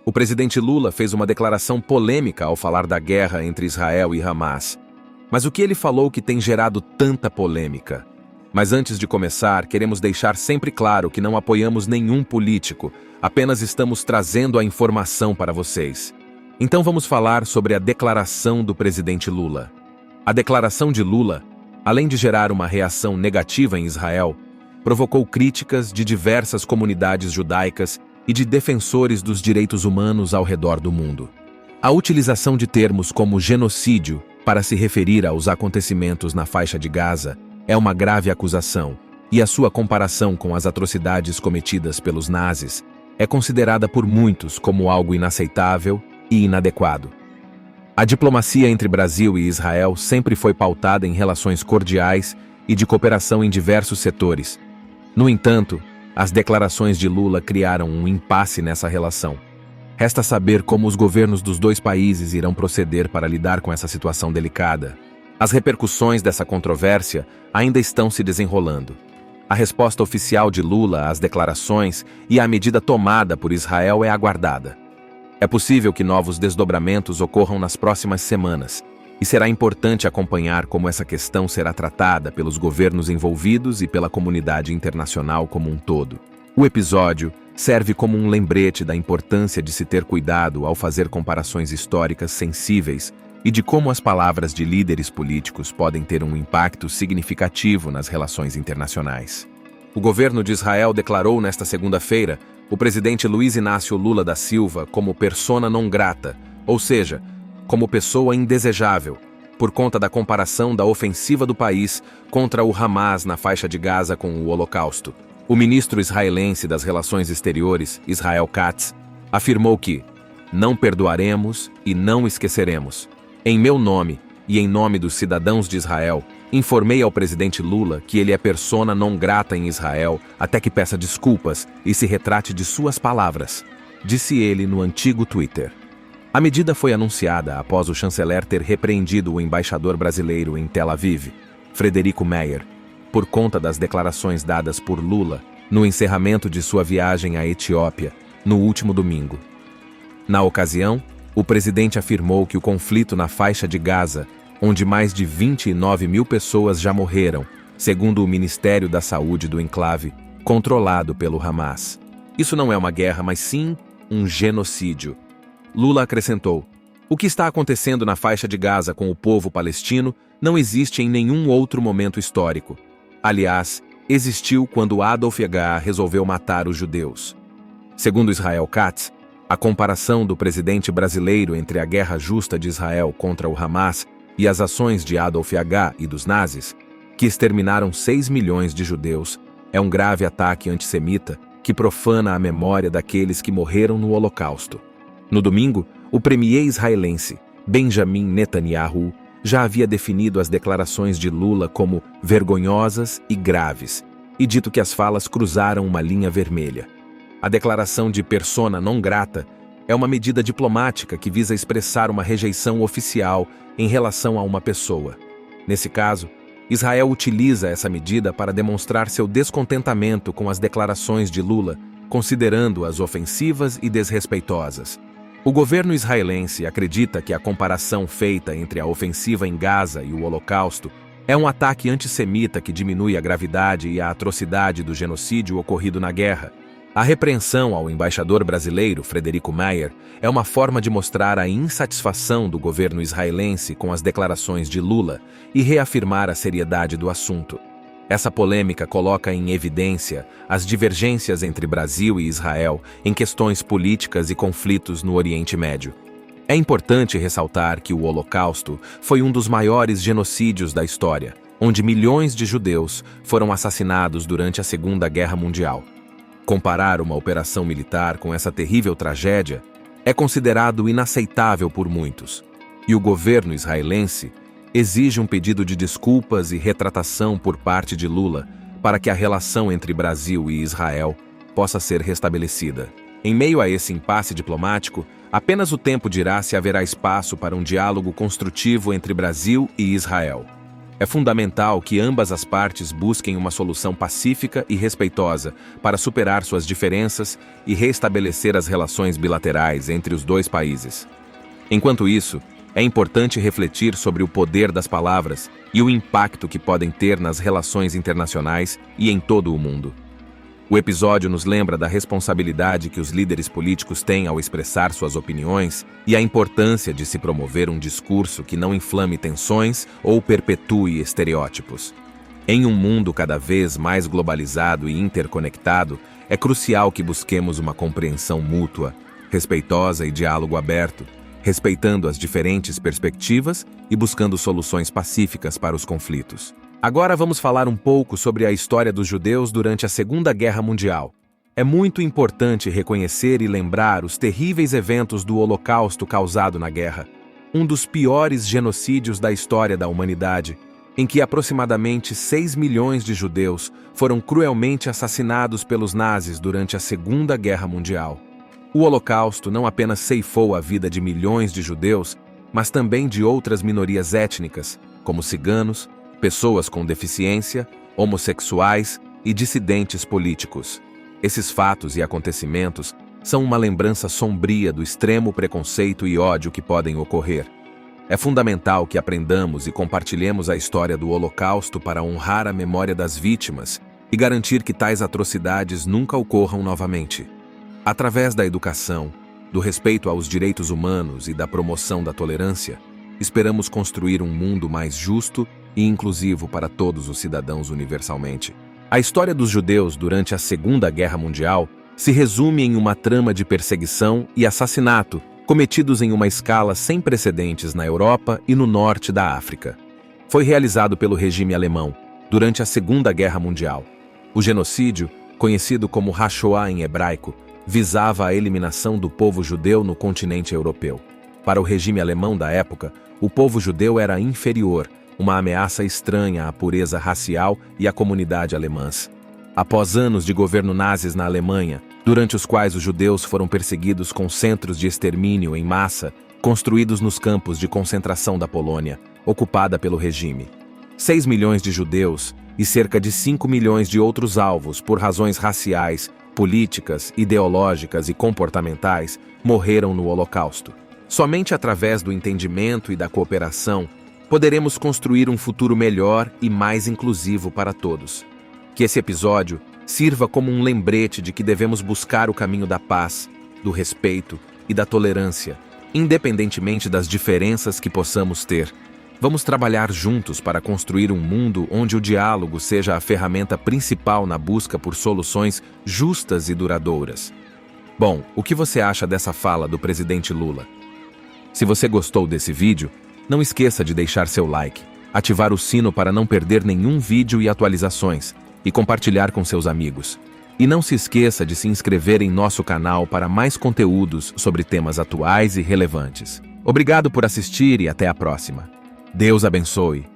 O presidente Lula fez uma declaração polêmica ao falar da guerra entre Israel e Hamas. Mas o que ele falou que tem gerado tanta polêmica? Mas antes de começar, queremos deixar sempre claro que não apoiamos nenhum político, apenas estamos trazendo a informação para vocês. Então vamos falar sobre a declaração do presidente Lula. A declaração de Lula, além de gerar uma reação negativa em Israel, provocou críticas de diversas comunidades judaicas e de defensores dos direitos humanos ao redor do mundo. A utilização de termos como genocídio para se referir aos acontecimentos na faixa de Gaza é uma grave acusação, e a sua comparação com as atrocidades cometidas pelos nazis é considerada por muitos como algo inaceitável e inadequado. A diplomacia entre Brasil e Israel sempre foi pautada em relações cordiais e de cooperação em diversos setores. No entanto, as declarações de Lula criaram um impasse nessa relação. Resta saber como os governos dos dois países irão proceder para lidar com essa situação delicada. As repercussões dessa controvérsia ainda estão se desenrolando. A resposta oficial de Lula às declarações e à medida tomada por Israel é aguardada. É possível que novos desdobramentos ocorram nas próximas semanas, e será importante acompanhar como essa questão será tratada pelos governos envolvidos e pela comunidade internacional como um todo. O episódio serve como um lembrete da importância de se ter cuidado ao fazer comparações históricas sensíveis e de como as palavras de líderes políticos podem ter um impacto significativo nas relações internacionais. O governo de Israel declarou nesta segunda-feira o presidente Luiz Inácio Lula da Silva como persona non grata, ou seja, como pessoa indesejável, por conta da comparação da ofensiva do país contra o Hamas na faixa de Gaza com o Holocausto. O ministro israelense das Relações Exteriores, Israel Katz, afirmou que não perdoaremos e não esqueceremos. Em meu nome e em nome dos cidadãos de Israel, informei ao presidente Lula que ele é persona non grata em Israel até que peça desculpas e se retrate de suas palavras, disse ele no antigo Twitter. A medida foi anunciada após o chanceler ter repreendido o embaixador brasileiro em Tel Aviv, Frederico Meyer, por conta das declarações dadas por Lula no encerramento de sua viagem à Etiópia, no último domingo. Na ocasião, o presidente afirmou que o conflito na faixa de Gaza, onde mais de 29 mil pessoas já morreram, segundo o Ministério da Saúde do enclave, controlado pelo Hamas. Isso não é uma guerra, mas sim um genocídio. Lula acrescentou: o que está acontecendo na faixa de Gaza com o povo palestino não existe em nenhum outro momento histórico. Aliás, existiu quando Adolf Hitler resolveu matar os judeus. Segundo Israel Katz, a comparação do presidente brasileiro entre a guerra justa de Israel contra o Hamas e as ações de Adolf Hitler e dos nazis, que exterminaram 6 milhões de judeus, é um grave ataque antissemita que profana a memória daqueles que morreram no Holocausto. No domingo, o premier israelense, Benjamin Netanyahu, já havia definido as declarações de Lula como vergonhosas e graves, e dito que as falas cruzaram uma linha vermelha. A declaração de persona non grata é uma medida diplomática que visa expressar uma rejeição oficial em relação a uma pessoa. Nesse caso, Israel utiliza essa medida para demonstrar seu descontentamento com as declarações de Lula, considerando-as ofensivas e desrespeitosas. O governo israelense acredita que a comparação feita entre a ofensiva em Gaza e o Holocausto é um ataque antissemita que diminui a gravidade e a atrocidade do genocídio ocorrido na guerra. A repreensão ao embaixador brasileiro, Frederico Meyer, é uma forma de mostrar a insatisfação do governo israelense com as declarações de Lula e reafirmar a seriedade do assunto. Essa polêmica coloca em evidência as divergências entre Brasil e Israel em questões políticas e conflitos no Oriente Médio. É importante ressaltar que o Holocausto foi um dos maiores genocídios da história, onde milhões de judeus foram assassinados durante a Segunda Guerra Mundial. Comparar uma operação militar com essa terrível tragédia é considerado inaceitável por muitos, e o governo israelense exige um pedido de desculpas e retratação por parte de Lula para que a relação entre Brasil e Israel possa ser restabelecida. Em meio a esse impasse diplomático, apenas o tempo dirá se haverá espaço para um diálogo construtivo entre Brasil e Israel. É fundamental que ambas as partes busquem uma solução pacífica e respeitosa para superar suas diferenças e restabelecer as relações bilaterais entre os dois países. Enquanto isso, é importante refletir sobre o poder das palavras e o impacto que podem ter nas relações internacionais e em todo o mundo. O episódio nos lembra da responsabilidade que os líderes políticos têm ao expressar suas opiniões e a importância de se promover um discurso que não inflame tensões ou perpetue estereótipos. Em um mundo cada vez mais globalizado e interconectado, é crucial que busquemos uma compreensão mútua, respeitosa e diálogo aberto, respeitando as diferentes perspectivas e buscando soluções pacíficas para os conflitos. Agora vamos falar um pouco sobre a história dos judeus durante a Segunda Guerra Mundial. É muito importante reconhecer e lembrar os terríveis eventos do Holocausto causado na guerra, um dos piores genocídios da história da humanidade, em que aproximadamente 6 milhões de judeus foram cruelmente assassinados pelos nazis durante a Segunda Guerra Mundial. O Holocausto não apenas ceifou a vida de milhões de judeus, mas também de outras minorias étnicas, como ciganos, pessoas com deficiência, homossexuais e dissidentes políticos. Esses fatos e acontecimentos são uma lembrança sombria do extremo preconceito e ódio que podem ocorrer. É fundamental que aprendamos e compartilhemos a história do Holocausto para honrar a memória das vítimas e garantir que tais atrocidades nunca ocorram novamente. Através da educação, do respeito aos direitos humanos e da promoção da tolerância, esperamos construir um mundo mais justo e inclusivo para todos os cidadãos universalmente. A história dos judeus durante a Segunda Guerra Mundial se resume em uma trama de perseguição e assassinato cometidos em uma escala sem precedentes na Europa e no norte da África. Foi realizado pelo regime alemão durante a Segunda Guerra Mundial. O genocídio, conhecido como Hashoah em hebraico, visava a eliminação do povo judeu no continente europeu. Para o regime alemão da época, o povo judeu era inferior, uma ameaça estranha à pureza racial e à comunidade alemãs. Após anos de governo nazis na Alemanha, durante os quais os judeus foram perseguidos com centros de extermínio em massa, construídos nos campos de concentração da Polônia, ocupada pelo regime. 6 milhões de judeus e cerca de 5 milhões de outros alvos por razões raciais, políticas, ideológicas e comportamentais morreram no Holocausto. Somente através do entendimento e da cooperação poderemos construir um futuro melhor e mais inclusivo para todos. Que esse episódio sirva como um lembrete de que devemos buscar o caminho da paz, do respeito e da tolerância, independentemente das diferenças que possamos ter. Vamos trabalhar juntos para construir um mundo onde o diálogo seja a ferramenta principal na busca por soluções justas e duradouras. Bom, o que você acha dessa fala do presidente Lula? Se você gostou desse vídeo, não esqueça de deixar seu like, ativar o sino para não perder nenhum vídeo e atualizações, e compartilhar com seus amigos. E não se esqueça de se inscrever em nosso canal para mais conteúdos sobre temas atuais e relevantes. Obrigado por assistir e até a próxima. Deus abençoe.